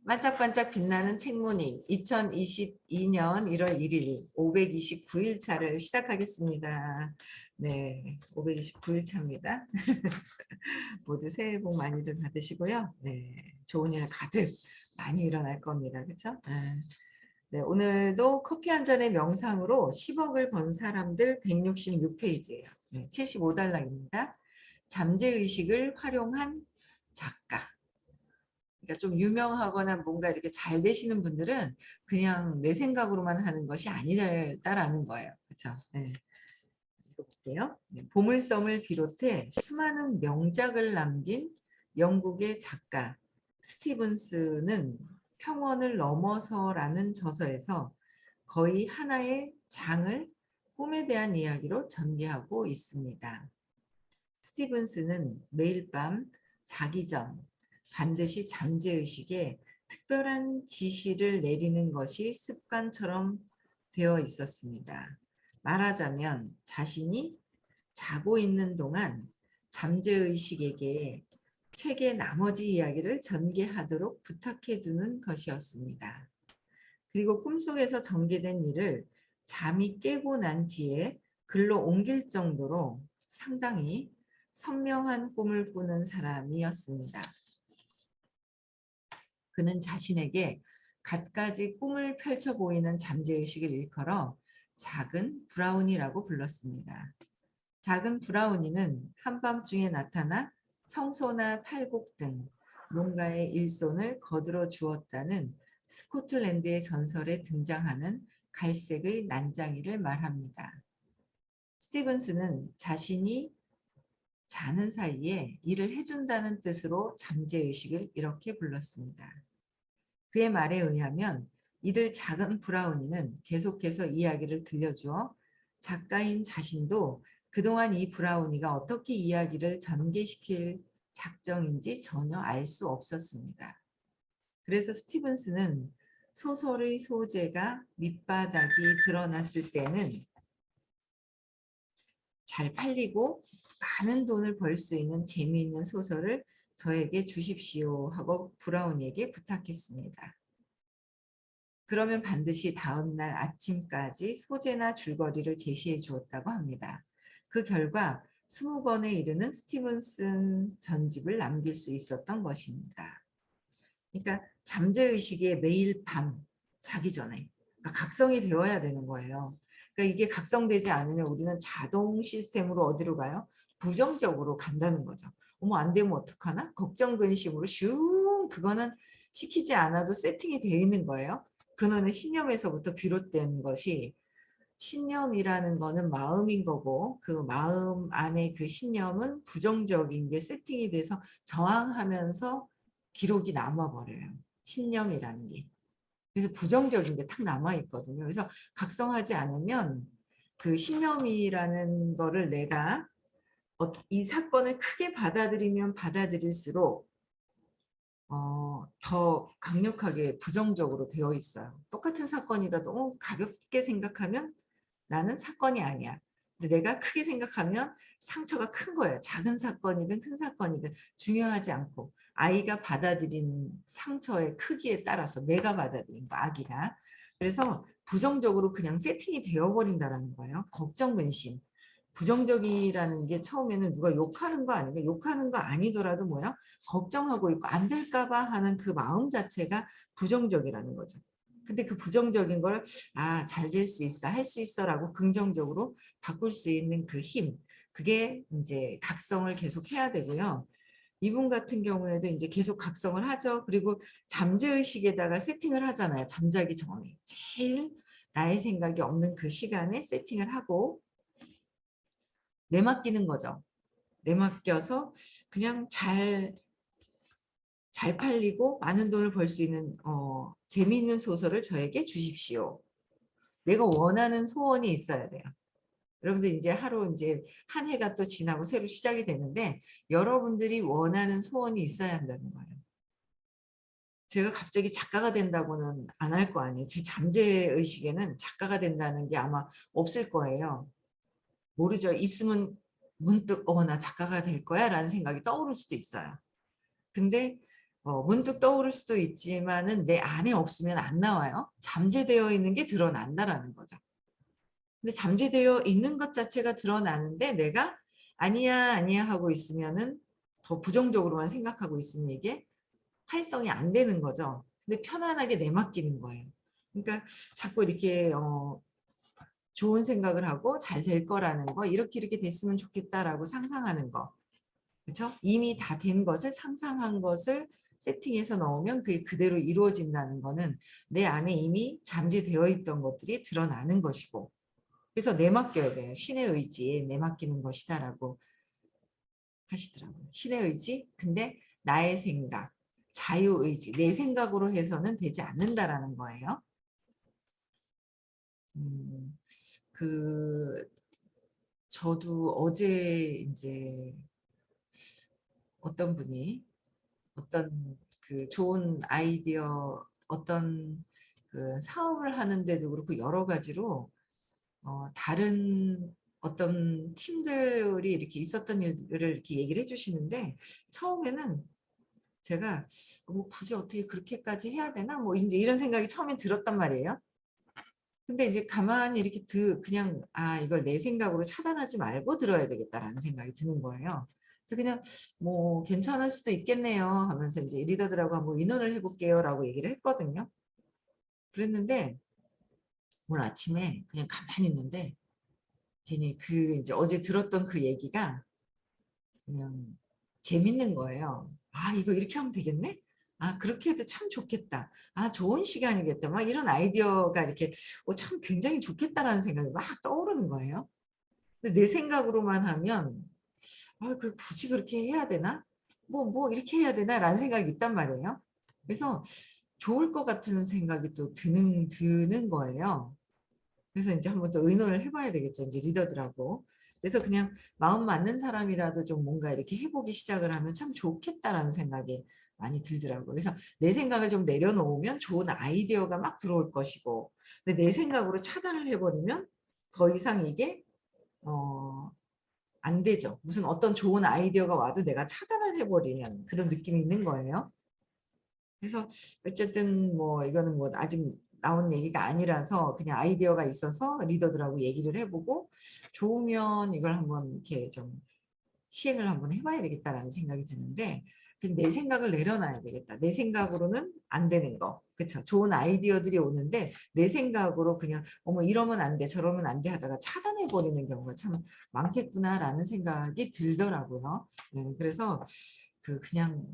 반짝반짝 빛나는 책무늬 2022년 1월 1일 529일 차를 시작하겠습니다. 네, 529일 차입니다. 모두 새해 복 많이들 받으시고요. 네, 좋은 일 가득 많이 일어날 겁니다. 그렇죠? 네, 오늘도 커피 한 잔의 명상으로 10억을 번 사람들 166페이지예요. 네, 75달러입니다. 잠재의식을 활용한 작가. 그러니까 좀 유명하거나 뭔가 이렇게 잘 되시는 분들은 그냥 내 생각으로만 하는 것이 아니다라는 거예요. 그렇죠? 네. 읽어볼게요. 네. 보물섬을 비롯해 수많은 명작을 남긴 영국의 작가 스티븐스는 평원을 넘어서라는 저서에서 거의 하나의 장을 꿈에 대한 이야기로 전개하고 있습니다. 스티븐스는 매일 밤 자기 전 반드시 잠재의식에 특별한 지시를 내리는 것이 습관처럼 되어 있었습니다. 말하자면 자신이 자고 있는 동안 잠재의식에게 책의 나머지 이야기를 전개하도록 부탁해 두는 것이었습니다. 그리고 꿈속에서 전개된 일을 잠이 깨고 난 뒤에 글로 옮길 정도로 상당히 선명한 꿈을 꾸는 사람이었습니다. 그는 자신에게 갖가지 꿈을 펼쳐 보이는 잠재의식을 일컬어 작은 브라우니라고 불렀습니다. 작은 브라우니는 한밤중에 나타나 청소나 탈곡 등 농가의 일손을 거들어 주었다는 스코틀랜드의 전설에 등장하는 갈색의 난장이를 말합니다. 스티븐스는 자신이 자는 사이에 일을 해준다는 뜻으로 잠재의식을 이렇게 불렀습니다. 그의 말에 의하면 이들 작은 브라우니는 계속해서 이야기를 들려주어 작가인 자신도 그동안 이 브라우니가 어떻게 이야기를 전개시킬 작정인지 전혀 알 수 없었습니다. 그래서 스티븐스는 소설의 소재가 밑바닥이 드러났을 때는 잘 팔리고 많은 돈을 벌 수 있는 재미있는 소설을 저에게 주십시오 하고 브라우니에게 부탁했습니다. 그러면 반드시 다음날 아침까지 소재나 줄거리를 제시해 주었다고 합니다. 그 결과 20권에 이르는 스티븐슨 전집을 남길 수 있었던 것입니다. 그러니까 잠재의식에 매일 밤 자기 전에 그러니까 각성이 되어야 되는 거예요. 그러니까 이게 각성되지 않으면 우리는 자동 시스템으로 어디로 가요? 부정적으로 간다는 거죠. 어머 안 되면 어떡하나? 걱정 근심으로 슝 그거는 시키지 않아도 세팅이 되어 있는 거예요. 근원의 신념에서부터 비롯된 것이 신념이라는 거는 마음인 거고 그 마음 안에 그 신념은 부정적인 게 세팅이 돼서 저항하면서 기록이 남아버려요. 신념이라는 게. 그래서 부정적인 게 탁 남아있거든요. 그래서 각성하지 않으면 그 신념이라는 거를 내가 이 사건을 크게 받아들이면 받아들일수록 더 강력하게 부정적으로 되어 있어요. 똑같은 사건이라도 가볍게 생각하면 나는 사건이 아니야. 근데 내가 크게 생각하면 상처가 큰 거예요. 작은 사건이든 큰 사건이든 중요하지 않고 아이가 받아들인 상처의 크기에 따라서 내가 받아들인 거, 아기가. 그래서 부정적으로 그냥 세팅이 되어버린다는 거예요. 걱정, 근심. 부정적이라는 게 처음에는 누가 욕하는 거 아닌가? 욕하는 거 아니더라도 뭐야? 걱정하고 있고 안 될까 봐 하는 그 마음 자체가 부정적이라는 거죠. 근데 그 부정적인 걸 잘 될 수 있어, 할 수 있어라고 긍정적으로 바꿀 수 있는 그 힘, 그게 이제 각성을 계속 해야 되고요. 이분 같은 경우에도 이제 계속 각성을 하죠. 그리고 잠재의식에다가 세팅을 하잖아요. 잠자기 전에. 제일 나의 생각이 없는 그 시간에 세팅을 하고 내맡기는 거죠. 내맡겨서 그냥 잘 팔리고 많은 돈을 벌 수 있는 재미있는 소설을 저에게 주십시오. 내가 원하는 소원이 있어야 돼요. 여러분들 이제 하루 이제 한 해가 또 지나고 새로 시작이 되는데 여러분들이 원하는 소원이 있어야 한다는 거예요. 제가 갑자기 작가가 된다고는 안 할 거 아니에요. 제 잠재의식에는 작가가 된다는 게 아마 없을 거예요. 모르죠. 있으면 문득 나 작가가 될 거야 라는 생각이 떠오를 수도 있어요. 근데 문득 떠오를 수도 있지만은 내 안에 없으면 안 나와요. 잠재되어 있는 게 드러난다라는 거죠. 근데 잠재되어 있는 것 자체가 드러나는데 내가 아니야 아니야 하고 있으면은 더 부정적으로만 생각하고 있으면 이게 활성이 안 되는 거죠. 근데 편안하게 내맡기는 거예요. 그러니까 자꾸 이렇게 좋은 생각을 하고 잘 될 거라는 거, 이렇게 됐으면 좋겠다라고 상상하는 거. 그렇죠? 이미 다 된 것을, 상상한 것을 세팅해서 넣으면 그게 그대로 이루어진다는 거는 내 안에 이미 잠재되어 있던 것들이 드러나는 것이고, 그래서 내맡겨야 돼요. 신의 의지에 내맡기는 것이다라고 하시더라고요. 신의 의지? 근데 나의 생각, 자유의지, 내 생각으로 해서는 되지 않는다라는 거예요. 그 저도 어제 이제 어떤 분이 어떤 그 좋은 아이디어, 어떤 그 사업을 하는데도 그렇고 여러 가지로 다른 어떤 팀들이 이렇게 있었던 일들을 이렇게 얘기를 해주시는데, 처음에는 제가 뭐 굳이 어떻게 그렇게까지 해야 되나 뭐 이제 이런 생각이 처음엔 들었단 말이에요. 근데 이제 가만히 이렇게 그냥 이걸 내 생각으로 차단하지 말고 들어야 되겠다라는 생각이 드는 거예요. 그래서 그냥 뭐 괜찮을 수도 있겠네요 하면서 이제 리더들하고 한번 의논을 해볼게요라고 얘기를 했거든요. 그랬는데 오늘 아침에 그냥 가만히 있는데 괜히 그 이제 어제 들었던 그 얘기가 그냥 재밌는 거예요. 이거 이렇게 하면 되겠네? 그렇게 해도 참 좋겠다. 좋은 시간이겠다. 막 이런 아이디어가 이렇게 참 굉장히 좋겠다라는 생각이 막 떠오르는 거예요. 근데 내 생각으로만 하면 그 굳이 그렇게 해야 되나? 뭐 이렇게 해야 되나? 라는 생각이 있단 말이에요. 그래서 좋을 것 같은 생각이 또 드는 거예요. 그래서 이제 한번 또 의논을 해봐야 되겠죠. 이제 리더들하고. 그래서 그냥 마음 맞는 사람이라도 좀 뭔가 이렇게 해보기 시작을 하면 참 좋겠다라는 생각이 많이 들더라고요. 그래서 내 생각을 좀 내려놓으면 좋은 아이디어가 막 들어올 것이고, 근데 내 생각으로 차단을 해버리면 더 이상 이게 안 되죠. 무슨 어떤 좋은 아이디어가 와도 내가 차단을 해버리는 그런 느낌이 있는 거예요. 그래서 어쨌든 뭐 이거는 뭐 아직 나온 얘기가 아니라서 그냥 아이디어가 있어서 리더들하고 얘기를 해보고 좋으면 이걸 한번 이렇게 좀 시행을 한번 해봐야 되겠다라는 생각이 드는데, 그냥 내 생각을 내려놔야 되겠다. 내 생각으로는 안 되는 거. 그렇죠. 좋은 아이디어들이 오는데 내 생각으로 그냥 어머 이러면 안 돼, 저러면 안 돼 하다가 차단해 버리는 경우가 참 많겠구나라는 생각이 들더라고요. 네, 그래서 그냥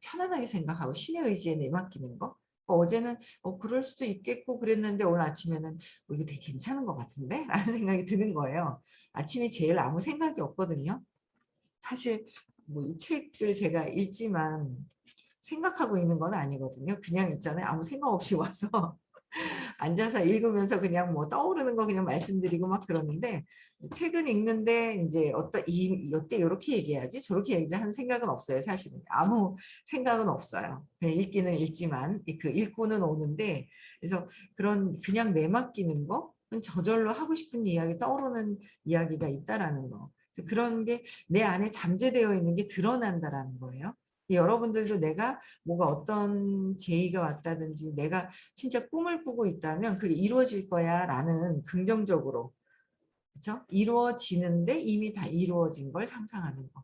편안하게 생각하고 신의 의지에 내맡기는 거. 어제는 그럴 수도 있겠고 그랬는데 오늘 아침에는 이거 되게 괜찮은 것 같은데? 라는 생각이 드는 거예요. 아침이 제일 아무 생각이 없거든요. 사실 뭐 이 책을 제가 읽지만 생각하고 있는 건 아니거든요. 그냥 있잖아요. 아무 생각 없이 와서 앉아서 읽으면서 그냥 뭐 떠오르는 거 그냥 말씀드리고 막 그러는데, 책은 읽는데 이제 이때 이렇게 얘기해야지 저렇게 얘기하지 하는 생각은 없어요. 사실은 아무 생각은 없어요. 그냥 읽기는 읽지만 그 읽고는 오는데, 그래서 그런 그냥 내맡기는 거, 저절로 하고 싶은 이야기 떠오르는 이야기가 있다라는 거, 그런 게 내 안에 잠재되어 있는 게 드러난다라는 거예요. 여러분들도 내가 뭐가 어떤 제의가 왔다든지 내가 진짜 꿈을 꾸고 있다면 그게 이루어질 거야 라는 긍정적으로, 그렇죠? 이루어지는데 이미 다 이루어진 걸 상상하는 거.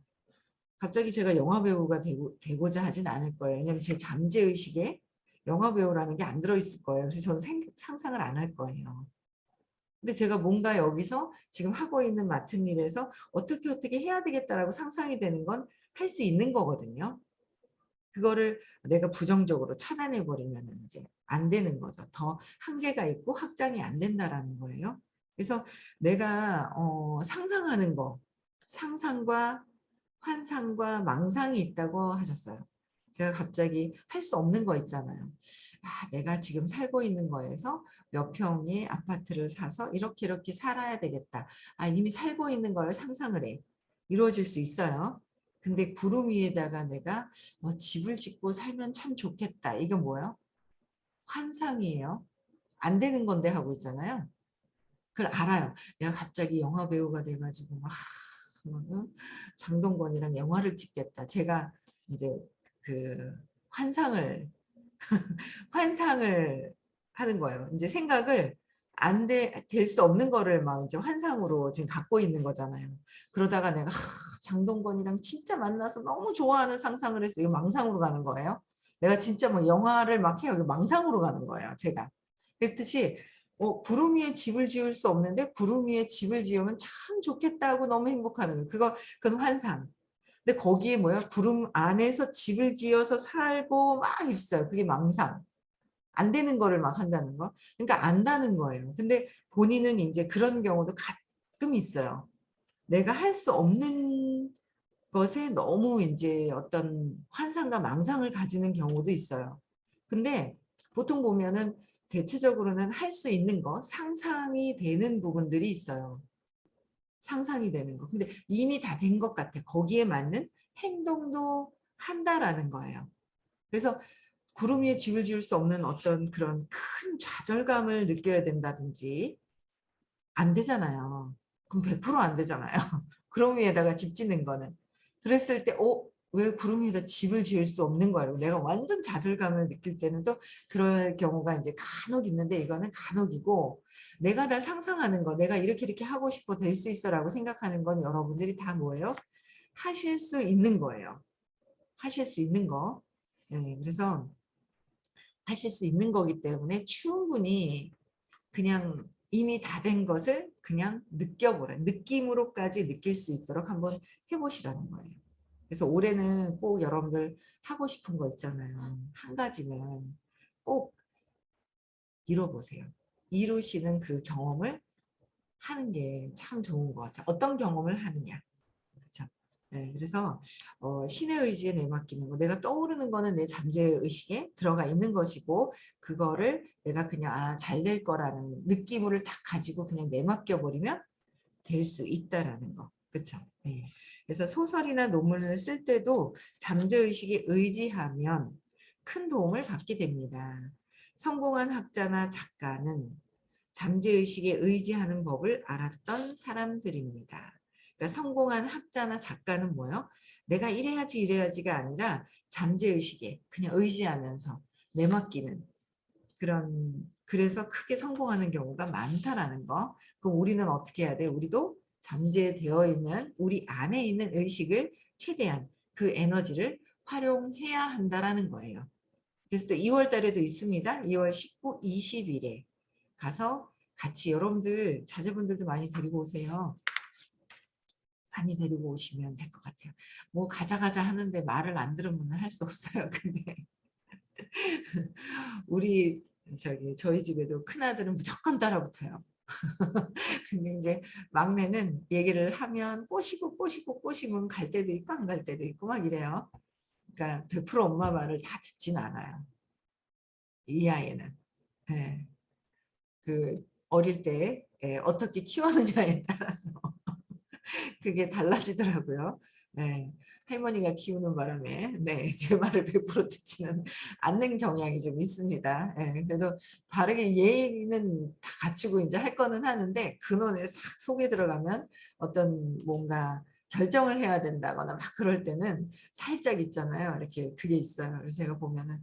갑자기 제가 영화 배우가 되고자 하진 않을 거예요. 왜냐면 제 잠재의식에 영화 배우라는 게 안 들어있을 거예요. 그래서 저는 상상을 안 할 거예요. 근데 제가 뭔가 여기서 지금 하고 있는 맡은 일에서 어떻게 해야 되겠다라고 상상이 되는 건 할 수 있는 거거든요. 그거를 내가 부정적으로 차단해 버리면 이제 안 되는 거죠. 더 한계가 있고 확장이 안 된다라는 거예요. 그래서 내가 상상하는 거, 상상과 환상과 망상이 있다고 하셨어요. 제가 갑자기 할 수 없는 거 있잖아요. 내가 지금 살고 있는 거에서 몇 평의 아파트를 사서 이렇게 살아야 되겠다. 이미 살고 있는 걸 상상을 해. 이루어질 수 있어요. 근데 구름 위에다가 내가 집을 짓고 살면 참 좋겠다. 이거 뭐예요? 환상이에요. 안 되는 건데 하고 있잖아요. 그걸 알아요. 내가 갑자기 영화 배우가 돼가지고 장동건이랑 영화를 찍겠다. 제가 이제 그 환상을 환상을 하는 거예요. 이제 생각을 될 수 없는 거를 막 이제 환상으로 지금 갖고 있는 거잖아요. 그러다가 내가 장동건이랑 진짜 만나서 너무 좋아하는 상상을 해서 이거 망상으로 가는 거예요. 내가 진짜 뭐 영화를 막 해요. 이거 망상으로 가는 거예요. 제가. 그랬듯이 구름 위에 집을 지을 수 없는데 구름 위에 집을 지으면 참 좋겠다고 너무 행복하는 거예요. 그건 환상. 근데 거기에 뭐야? 구름 안에서 집을 지어서 살고 막 있어요. 그게 망상. 안 되는 거를 막 한다는 거. 그러니까 안다는 거예요. 근데 본인은 이제 그런 경우도 가끔 있어요. 내가 할 수 없는 것에 너무 이제 어떤 환상과 망상을 가지는 경우도 있어요. 근데 보통 보면은 대체적으로는 할 수 있는 거, 상상이 되는 부분들이 있어요. 상상이 되는 거. 근데 이미 다 된 것 같아. 거기에 맞는 행동도 한다라는 거예요. 그래서 구름 위에 집을 지을 수 없는 어떤 그런 큰 좌절감을 느껴야 된다든지 안 되잖아요. 그럼 100%안 되잖아요. 구름 위에다가 집 짓는 거는. 그랬을 때, 왜 구름 위에다 집을 지을 수 없는 거야? 내가 완전 좌절감을 느낄 때는 또 그럴 경우가 이제 간혹 있는데 이거는 간혹이고 내가 다 상상하는 거, 내가 이렇게 이렇게 하고 싶어 될 수 있어라고 생각하는 건 여러분들이 다 뭐예요? 하실 수 있는 거예요. 하실 수 있는 거. 네, 그래서 하실 수 있는 거기 때문에 충분히 그냥 이미 다 된 것을 그냥 느껴보라. 느낌으로까지 느낄 수 있도록 한번 해보시라는 거예요. 그래서 올해는 꼭 여러분들 하고 싶은 거 있잖아요. 한 가지는 꼭 이뤄보세요. 이루시는 그 경험을 하는 게 참 좋은 것 같아요. 어떤 경험을 하느냐. 그렇죠. 네, 그래서 신의 의지에 내맡기는 거. 내가 떠오르는 거는 내 잠재의식에 들어가 있는 것이고 그거를 내가 그냥 잘 될 거라는 느낌을 딱 가지고 그냥 내맡겨 버리면 될 수 있다라는 거. 그렇죠. 네. 그래서 소설이나 논문을 쓸 때도 잠재의식에 의지하면 큰 도움을 받게 됩니다. 성공한 학자나 작가는 잠재의식에 의지하는 법을 알았던 사람들입니다. 그러니까 성공한 학자나 작가는 뭐요? 내가 이래야지 이래야지가 아니라 잠재의식에 그냥 의지하면서 내맡기는 그래서 크게 성공하는 경우가 많다라는 거. 그럼 우리는 어떻게 해야 돼? 우리도 잠재되어 있는 우리 안에 있는 의식을 최대한 그 에너지를 활용해야 한다라는 거예요. 그래서 또 2월 달에도 있습니다. 2월 19, 20일에 가서 같이 여러분들 자제분들도 많이 데리고 오세요. 많이 데리고 오시면 될 것 같아요. 뭐 가자 가자 하는데 말을 안 들으면 할 수 없어요. 근데 우리 저희 집에도 큰아들은 무조건 따라붙어요. 근데 이제 막내는 얘기를 하면 꼬시고 갈 때도 있고 안 갈 때도 있고 막 이래요. 그러니까 100% 엄마 말을 다 듣진 않아요. 이 아이는. 네. 그 어릴 때 어떻게 키웠느냐에 따라서 그게 달라지더라고요. 네. 할머니가 키우는 바람에 제 말을 100% 듣지는 않는 경향이 좀 있습니다. 그래도 바르게 예의는 다 갖추고 이제 할 거는 하는데 근원에 싹 속에 들어가면 어떤 뭔가 결정을 해야 된다거나 막 그럴 때는 살짝 있잖아요. 이렇게 그게 있어요. 그래서 제가 보면은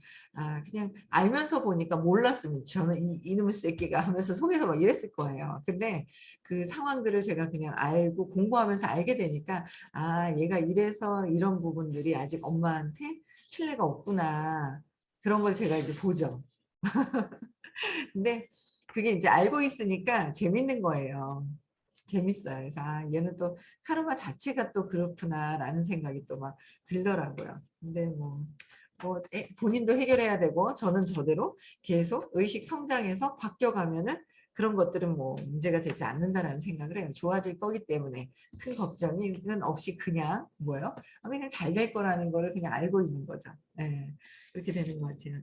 그냥 알면서 보니까 몰랐으면 저는 이놈의 새끼가 하면서 속에서 막 이랬을 거예요. 근데 그 상황들을 제가 그냥 알고 공부하면서 알게 되니까 얘가 이래서 이런 부분들이 아직 엄마한테 신뢰가 없구나. 그런 걸 제가 이제 보죠. 근데 그게 이제 알고 있으니까 재밌는 거예요. 재밌어요. 그래서 얘는 또 카르마 자체가 또 그렇구나라는 생각이 또 막 들더라고요. 근데 본인도 해결해야 되고 저는 저대로 계속 의식 성장해서 바뀌어가면은 그런 것들은 뭐 문제가 되지 않는다라는 생각을 해요. 좋아질 거기 때문에 큰 걱정은 없이 그냥 그냥 잘 될 거라는 거를 그냥 알고 있는 거죠. 그렇게 되는 것 같아요.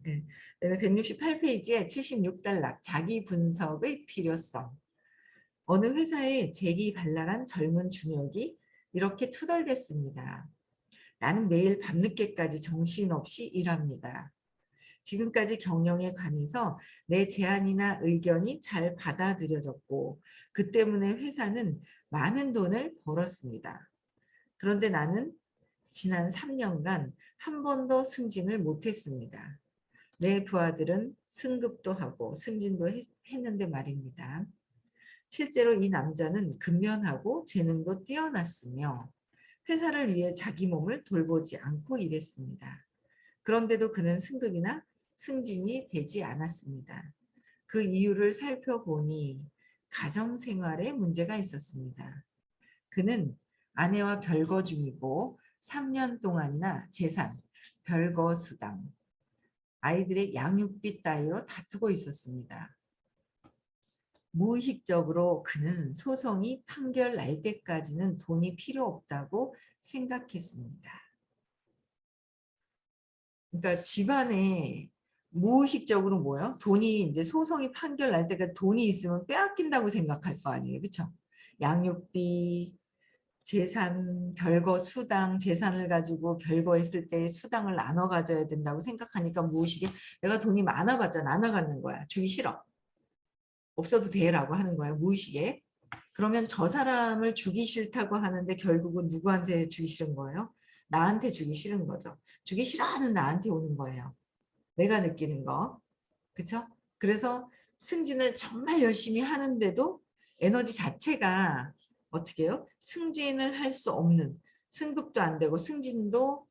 그다음에 168페이지에 76단락 자기 분석의 필요성. 어느 회사에 재기발랄한 젊은 중역이 이렇게 투덜댔습니다. 나는 매일 밤늦게까지 정신없이 일합니다. 지금까지 경영에 관해서 내 제안이나 의견이 잘 받아들여졌고 그 때문에 회사는 많은 돈을 벌었습니다. 그런데 나는 지난 3년간 한 번도 승진을 못했습니다. 내 부하들은 승급도 하고 승진도 했는데 말입니다. 실제로 이 남자는 근면하고 재능도 뛰어났으며 회사를 위해 자기 몸을 돌보지 않고 일했습니다. 그런데도 그는 승급이나 승진이 되지 않았습니다. 그 이유를 살펴보니 가정생활에 문제가 있었습니다. 그는 아내와 별거 중이고 3년 동안이나 재산, 별거 수당, 아이들의 양육비 따위로 다투고 있었습니다. 무의식적으로 그는 소송이 판결 날 때까지는 돈이 필요 없다고 생각했습니다. 그러니까 집안에 무의식적으로 뭐요? 돈이 이제 소송이 판결 날 때까지 돈이 있으면 빼앗긴다고 생각할 거 아니에요. 그렇죠? 양육비, 재산, 별거 수당, 재산을 가지고 별거 했을 때 수당을 나눠 가져야 된다고 생각하니까 무의식에 내가 돈이 많아봤자 나눠 갖는 거야. 주기 싫어. 없어도 돼라고 하는 거야. 무의식에. 그러면 저 사람을 주기 싫다고 하는데 결국은 누구한테 주기 싫은 거예요? 나한테 주기 싫은 거죠. 주기 싫어하는 나한테 오는 거예요. 내가 느끼는 거. 그렇죠? 그래서 승진을 정말 열심히 하는데도 에너지 자체가 어떻게 해요? 승진을 할 수 없는, 승급도 안 되고 승진도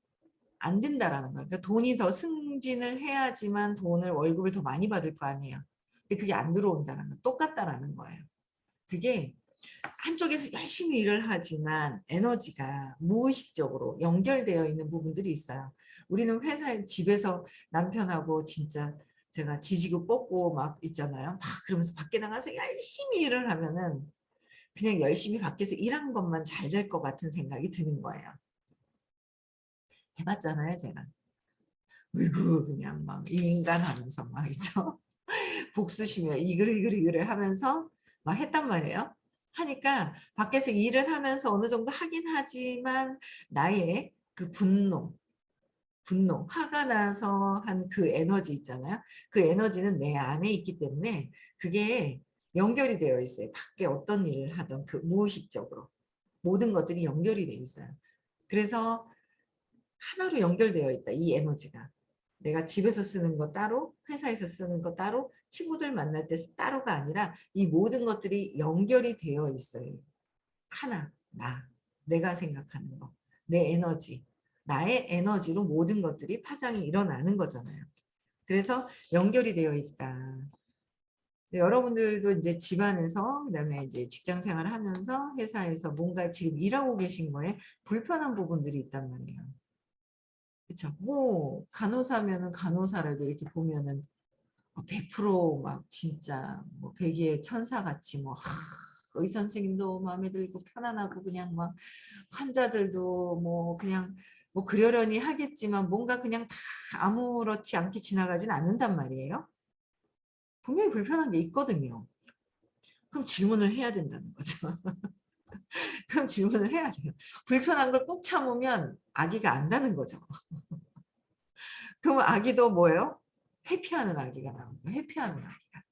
안 된다라는 거예요. 그러니까 돈이 더 승진을 해야지만 돈을 월급을 더 많이 받을 거 아니에요. 근데 그게 안 들어온다는 거, 똑같다라는 거예요. 그게 한쪽에서 열심히 일을 하지만 에너지가 무의식적으로 연결되어 있는 부분들이 있어요. 우리는 회사에 집에서 남편하고 진짜 제가 지지고 뻗고 막 있잖아요. 막 그러면서 밖에 나가서 열심히 일을 하면은 그냥 열심히 밖에서 일한 것만 잘 될 것 같은 생각이 드는 거예요. 해봤잖아요, 제가. 으이구 그냥 막 이 인간 하면서 막 있죠. 복수시며 이글 하면서 막 했단 말이에요. 하니까 밖에서 일을 하면서 어느 정도 하긴 하지만 나의 그 분노, 화가 나서 한 그 에너지 있잖아요. 그 에너지는 내 안에 있기 때문에 그게 연결이 되어 있어요. 밖에 어떤 일을 하던 그 무의식적으로 모든 것들이 연결이 되어 있어요. 그래서 하나로 연결되어 있다. 이 에너지가. 내가 집에서 쓰는 거 따로, 회사에서 쓰는 거 따로, 친구들 만날 때 따로가 아니라 이 모든 것들이 연결이 되어 있어요. 하나, 내가 생각하는 거, 내 에너지, 나의 에너지로 모든 것들이 파장이 일어나는 거잖아요. 그래서 연결이 되어 있다. 여러분들도 이제 집안에서 그다음에 이제 직장 생활을 하면서 회사에서 뭔가 지금 일하고 계신 거에 불편한 부분들이 있단 말이에요. 그쵸. 뭐 간호사면은 간호사라도 이렇게 보면은 100%막 진짜 뭐 백의의 천사같이 뭐 의사 선생님도 마음에 들고 편안하고 그냥 막 환자들도 뭐 그냥 뭐 그러려니 하겠지만 뭔가 그냥 다 아무렇지 않게 지나가진 않는단 말이에요. 분명히 불편한 게 있거든요. 그럼 질문을 해야 된다는 거죠. 그럼 질문을 해야 돼요. 불편한 걸 꾹 참으면 아기가 안다는 거죠. 그러면 아기도 뭐예요? 회피하는 아기가 나오는 거예요. 회피하는 아기가.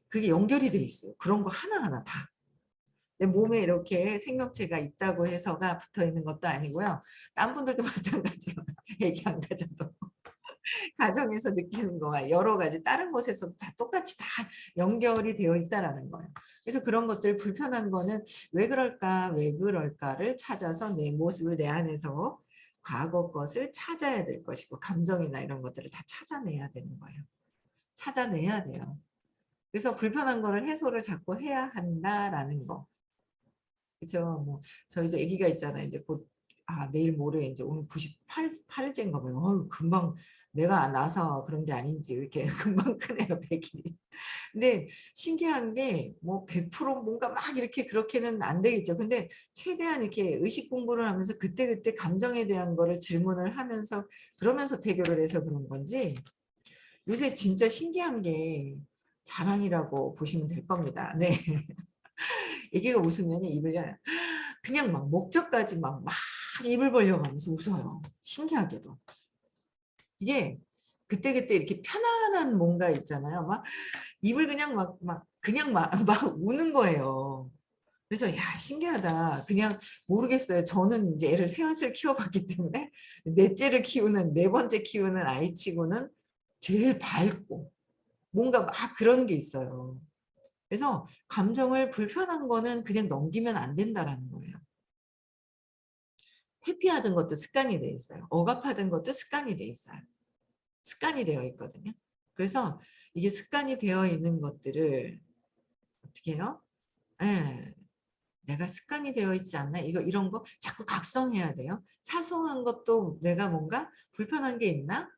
그게 연결이 돼 있어요. 그런 거 하나하나 다. 내 몸에 이렇게 생명체가 있다고 해서가 붙어 있는 것도 아니고요. 딴 분들도 마찬가지예요. 애기 안 가져도. 가정에서 느끼는 거와 여러 가지 다른 곳에서도 다 똑같이 다 연결이 되어 있다라는 거예요. 그래서 그런 것들 불편한 거는 왜 그럴까를 찾아서 내 모습을 내 안에서 과거 것을 찾아야 될 것이고 감정이나 이런 것들을 다 찾아내야 되는 거예요. 찾아내야 돼요. 그래서 불편한 거를 해소를 자꾸 해야 한다라는 거. 그죠? 뭐 저희도 아기가 있잖아요. 이제 곧 내일 모레 이제 오늘 98일째인가 봐요. 금방 내가 나서 그런 게 아닌지 이렇게 금방 크네요, 100일이. 근데 신기한 게 뭐 100% 뭔가 막 이렇게 그렇게는 안 되겠죠. 근데 최대한 이렇게 의식 공부를 하면서 그때그때 감정에 대한 거를 질문을 하면서 그러면서 태교를 해서 그런 건지 요새 진짜 신기한 게 자랑이라고 보시면 될 겁니다. 네. 애기가 웃으면 입을 그냥 막 목젖까지 막 입을 벌려가면서 웃어요. 신기하게도. 이게 그때그때 이렇게 편안한 뭔가 있잖아요. 막 입을 그냥 막 우는 거예요. 그래서 야 신기하다. 그냥 모르겠어요. 저는 이제 애를 셋을 키워봤기 때문에 넷째를 키우는 네 번째 키우는 아이치고는 제일 밝고 뭔가 막 그런 게 있어요. 그래서 감정을 불편한 거는 그냥 넘기면 안 된다라는 거예요. 회피하던 것도 습관이 돼 있어요. 억압하던 것도 습관이 돼 있어요. 습관이 되어 있거든요. 그래서 이게 습관이 되어 있는 것들을 어떻게 해요? 예. 내가 습관이 되어 있지 않나? 이런 거 자꾸 각성해야 돼요. 사소한 것도 내가 뭔가 불편한 게 있나?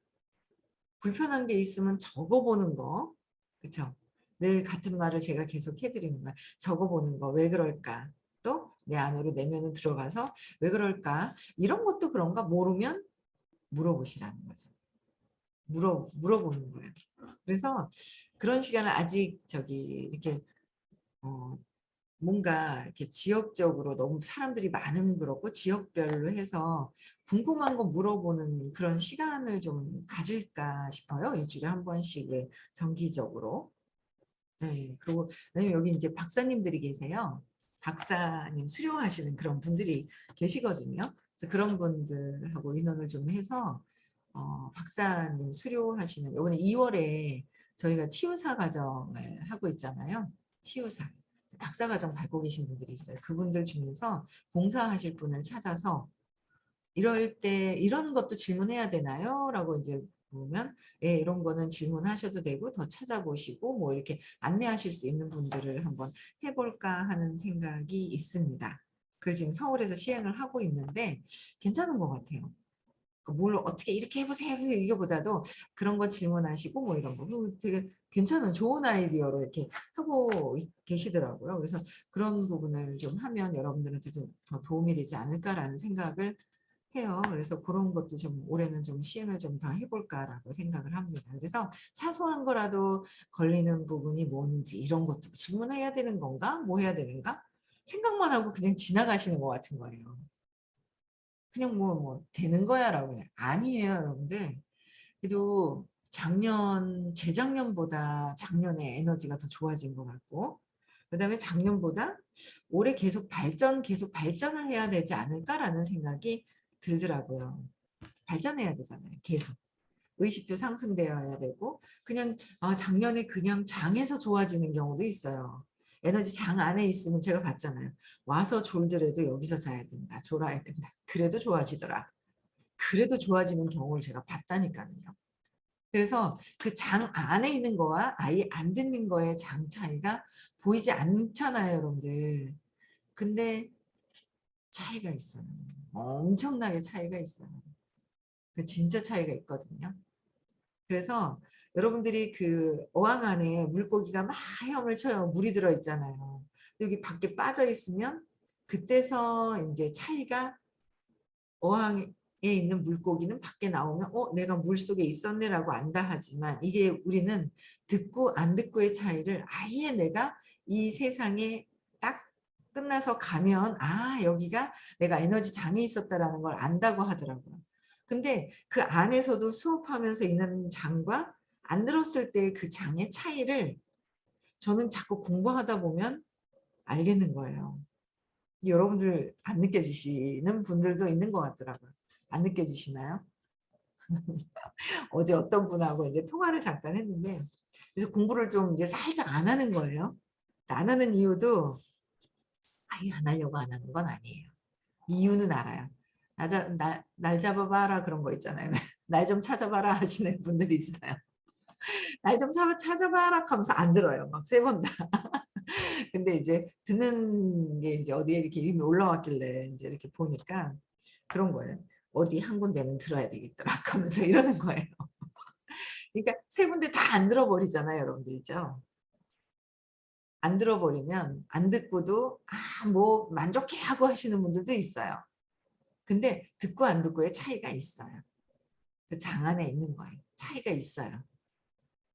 불편한 게 있으면 적어보는 거. 그쵸? 늘 같은 말을 제가 계속 해드리는 거야. 적어보는 거. 왜 그럴까? 또 내 안으로 내면으로 들어가서 왜 그럴까? 이런 것도 그런가? 모르면 물어보시라는 거죠. 물어보는 거예요. 그래서 그런 시간을 아직 이렇게 어, 뭔가 이렇게 지역적으로 너무 사람들이 많으면 그렇고 지역별로 해서 궁금한 거 물어보는 그런 시간을 좀 가질까 싶어요. 일주일에 한 번씩 왜 정기적으로. 네, 그리고 왜냐면 여기 이제 박사님들이 계세요. 박사님 수료하시는 그런 분들이 계시거든요. 그래서 그런 분들하고 인원을 좀 해서 박사님 수료하시는 이번에 2월에 저희가 치유사 과정을 하고 있잖아요. 치유사. 박사 과정 밟고 계신 분들이 있어요. 그분들 중에서 봉사하실 분을 찾아서 이럴 때 이런 것도 질문해야 되나요? 라고 이제 보면 예, 이런 거는 질문하셔도 되고 더 찾아보시고 뭐 이렇게 안내하실 수 있는 분들을 한번 해볼까 하는 생각이 있습니다. 그걸 지금 서울에서 시행을 하고 있는데 괜찮은 것 같아요. 뭘 어떻게 이렇게 해보세요 이거보다도 그런 거 질문하시고 뭐 이런 거 되게 괜찮은 좋은 아이디어로 이렇게 하고 계시더라고요. 그래서 그런 부분을 좀 하면 여러분들한테 좀 더 도움이 되지 않을까라는 생각을 해요. 그래서 그런 것도 좀 올해는 좀 시행을 좀 더 해볼까라고 생각을 합니다. 그래서 사소한 거라도 걸리는 부분이 뭔지 이런 것도 질문해야 되는 건가? 뭐 해야 되는가? 생각만 하고 그냥 지나가시는 것 같은 거예요. 그냥 뭐 되는 거야라고 그냥 아니에요, 여러분들. 그래도 재작년보다 작년에 에너지가 더 좋아진 것 같고, 그다음에 작년보다 올해 계속 발전을 해야 되지 않을까라는 생각이 들더라고요. 발전해야 되잖아요, 계속. 의식도 상승되어야 되고 그냥 작년에 그냥 장에서 좋아지는 경우도 있어요. 에너지 장 안에 있으면 제가 봤잖아요. 와서 졸더라도 여기서 자야 된다. 졸아야 된다. 그래도 좋아지더라. 그래도 좋아지는 경우를 제가 봤다니까요. 그래서 그 장 안에 있는 거와 아예 안 듣는 거의 장 차이가 보이지 않잖아요, 여러분들. 근데 차이가 있어요. 엄청나게 차이가 있어요. 그 진짜 차이가 있거든요. 그래서 여러분들이 그 어항 안에 물고기가 막 헤엄을 쳐요. 물이 들어 있잖아요. 여기 밖에 빠져 있으면 그때서 이제 차이가 어항에 있는 물고기는 밖에 나오면 내가 물속에 있었네라고 안다 하지만 이게 우리는 듣고 안 듣고의 차이를 아예 내가 이 세상에 딱 끝나서 가면 여기가 내가 에너지 장에 있었다라는 걸 안다고 하더라고요. 근데 그 안에서도 수업하면서 있는 장과 안 들었을 때 그 장의 차이를 저는 자꾸 공부하다 보면 알겠는 거예요. 여러분들 안 느껴지시는 분들도 있는 것 같더라고요. 안 느껴지시나요? 어제 어떤 분하고 이제 통화를 잠깐 했는데 그래서 공부를 좀 이제 살짝 안 하는 거예요. 안 하는 이유도 아예 안 하려고 안 하는 건 아니에요. 이유는 알아요. 날 잡아봐라 그런 거 있잖아요. 날 좀 찾아봐라 하시는 분들이 있어요. 날 좀 찾아봐라 하면서 안 들어요. 막 세 번 다. 근데 이제 듣는 게 이제 어디에 이렇게 이름이 올라왔길래 이제 이렇게 보니까 그런 거예요. 어디 한 군데는 들어야 되겠더라 하면서 이러는 거예요. 그러니까 세 군데 다 안 들어버리잖아요, 여러분들죠. 안 들어버리면 안 듣고도 뭐 만족해 하고 하시는 분들도 있어요. 근데 듣고 안 듣고의 차이가 있어요. 그 장 안에 있는 거예요. 차이가 있어요.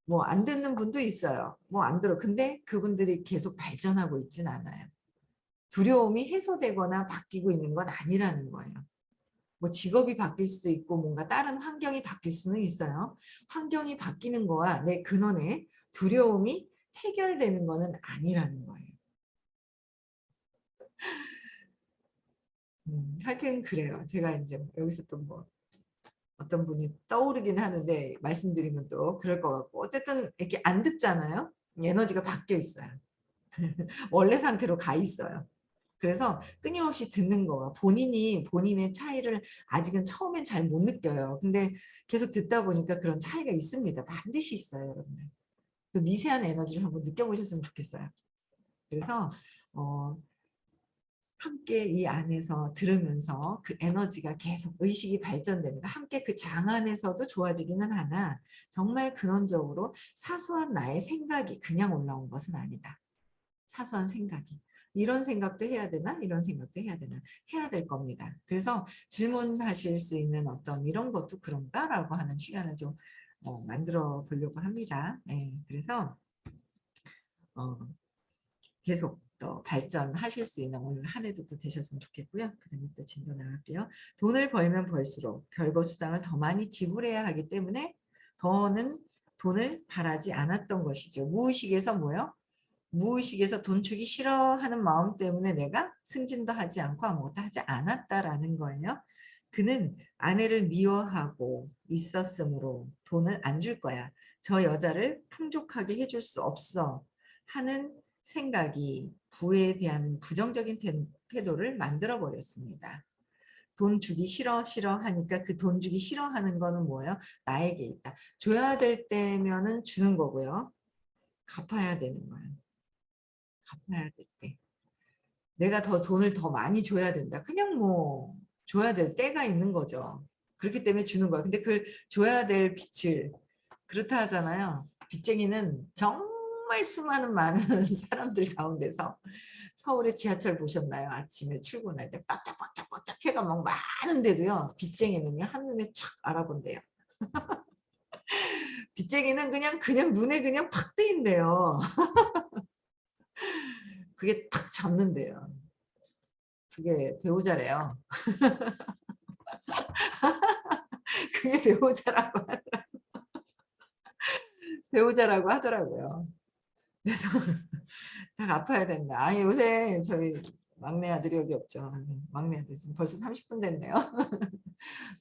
뭐 안 듣는 분도 있어요. 뭐 안 들어. 근데 그분들이 계속 발전하고 있진 않아요. 두려움이 해소되거나 바뀌고 있는 건 아니라는 거예요. 뭐 직업이 바뀔 수도 있고 뭔가 다른 환경이 바뀔 수는 있어요. 환경이 바뀌는 거와 내 근원의 두려움이 해결되는 거는 아니라는 거예요. 하여튼 그래요. 제가 이제 여기서 또 뭐 어떤 분이 떠오르긴 하는데 말씀드리면 또 그럴 것 같고 어쨌든 이렇게 안 듣잖아요. 에너지가 바뀌어 있어요. 원래 상태로 가 있어요. 그래서 끊임없이 듣는 거가 본인이 본인의 차이를 아직은 처음엔 잘 못 느껴요. 근데 계속 듣다 보니까 그런 차이가 있습니다. 반드시 있어요, 여러분들. 그 미세한 에너지를 한번 느껴보셨으면 좋겠어요. 그래서 어, 함께 이 안에서 들으면서 그 에너지가 계속 의식이 발전되는 거 함께 그 장 안에서도 좋아지기는 하나 정말 근원적으로 사소한 나의 생각이 그냥 올라온 것은 아니다. 사소한 생각이. 이런 생각도 해야 되나? 이런 생각도 해야 되나? 해야 될 겁니다. 그래서 질문하실 수 있는 어떤 이런 것도 그런가라고 하는 시간을 좀 만들어 보려고 합니다. 네, 그래서 어, 계속 또 발전하실 수 있는 오늘 한 해도 또 되셨으면 좋겠고요. 그 다음에 또 진도 나갈게요. 돈을 벌면 벌수록 별거 수당을 더 많이 지불해야 하기 때문에 더는 돈을 바라지 않았던 것이죠. 무의식에서 뭐요? 무의식에서 돈 주기 싫어하는 마음 때문에 내가 승진도 하지 않고 아무것도 하지 않았다라는 거예요. 그는 아내를 미워하고 있었으므로 돈을 안 줄 거야. 저 여자를 풍족하게 해줄 수 없어 하는 생각이 부에 대한 부정적인 태도를 만들어 버렸습니다. 돈 주기 싫어 하니까 그 돈 주기 싫어하는 거는 뭐예요? 나에게 있다. 줘야 될 때면은 주는 거고요. 갚아야 되는 거예요. 갚아야 될 때. 내가 더 돈을 더 많이 줘야 된다. 그냥 뭐 줘야 될 때가 있는 거죠. 그렇기 때문에 주는 거야. 근데 그 줘야 될 빚을 그렇다 하잖아요. 빚쟁이는 정말 수많은 많은 사람들 가운데서 서울의 지하철 보셨나요? 아침에 출근할 때 빡짝빡짝빡짝 해가 막 많은데도요. 빚쟁이는요. 한눈에 착 알아본대요. 빚쟁이는 그냥 눈에 그냥 팍 뜨인대요. 그게 탁 잡는데요. 그게 배우자래요. 그게 배우자라고 하더라고요. 그래서 다 갚아야 된다. 아니 요새 저희 막내 아들이 여기 없죠. 막내 아들 지금 벌써 30분 됐네요.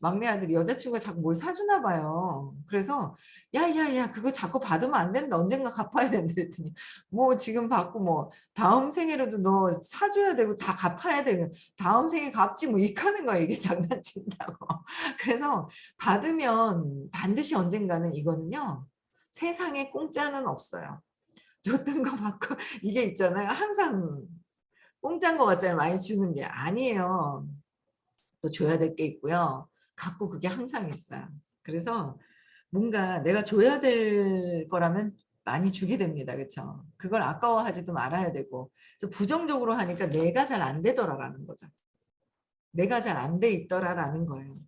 막내 아들이 여자친구가 자꾸 뭘 사주나 봐요. 그래서 야야야 그거 자꾸 받으면 안 된다. 언젠가 갚아야 된다 그랬더니 뭐 지금 받고 뭐 다음 생에라도 너 사줘야 되고 다 갚아야 되면 다음 생에 갚지 뭐 이카는 거야 이게 장난친다고. 그래서 받으면 반드시 언젠가는 이거는요. 세상에 공짜는 없어요. 줬던 거 받고 이게 있잖아요. 항상 공짜인 것 같잖아요. 많이 주는 게 아니에요. 또 줘야 될 게 있고요. 갖고 그게 항상 있어요. 그래서 뭔가 내가 줘야 될 거라면 많이 주게 됩니다. 그렇죠? 그걸 아까워하지도 말아야 되고. 그래서 부정적으로 하니까 내가 잘 안 되더라라는 거죠. 내가 잘 안 돼 있더라라는 거예요.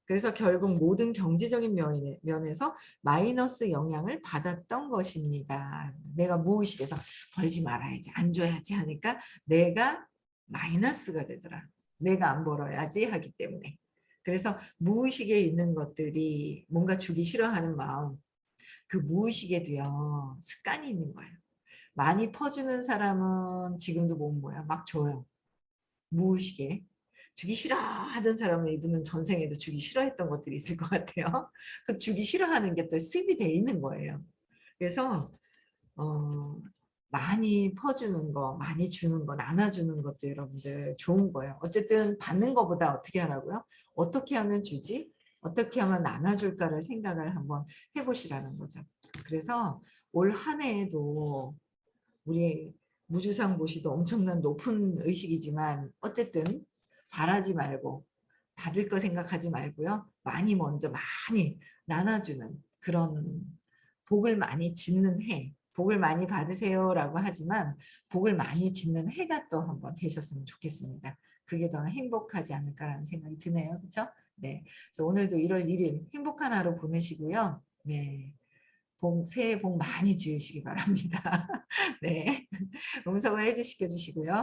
그래서 결국 모든 경제적인 면에서 마이너스 영향을 받았던 것입니다. 내가 무의식에서 벌지 말아야지, 안 줘야지 하니까 내가 마이너스가 되더라. 내가 안 벌어야지 하기 때문에. 그래서 무의식에 있는 것들이 뭔가 주기 싫어하는 마음, 그 무의식에도요, 습관이 있는 거예요. 많이 퍼주는 사람은 지금도 못 모여. 막 줘요. 무의식에. 주기 싫어하던 사람은 이분은 전생에도 주기 싫어했던 것들이 있을 것 같아요. 그 주기 싫어하는 게 또 습이 돼 있는 거예요. 그래서 어, 많이 퍼주는 거, 많이 주는 거, 나눠주는 것도 여러분들 좋은 거예요. 어쨌든 받는 것보다 어떻게 하라고요? 어떻게 하면 주지? 어떻게 하면 나눠줄까를 생각을 한번 해보시라는 거죠. 그래서 올 한 해에도 우리 무주상 보시도 엄청난 높은 의식이지만 어쨌든 바라지 말고 받을 거 생각하지 말고요. 많이 먼저 많이 나눠주는 그런 복을 많이 짓는 해. 복을 많이 받으세요라고 하지만 복을 많이 짓는 해가 또 한번 되셨으면 좋겠습니다. 그게 더 행복하지 않을까라는 생각이 드네요. 그렇죠? 네. 그래서 오늘도 1월 1일 행복한 하루 보내시고요. 네. 새해 복 많이 지으시기 바랍니다. 네. 음성을 해제시켜 주시고요.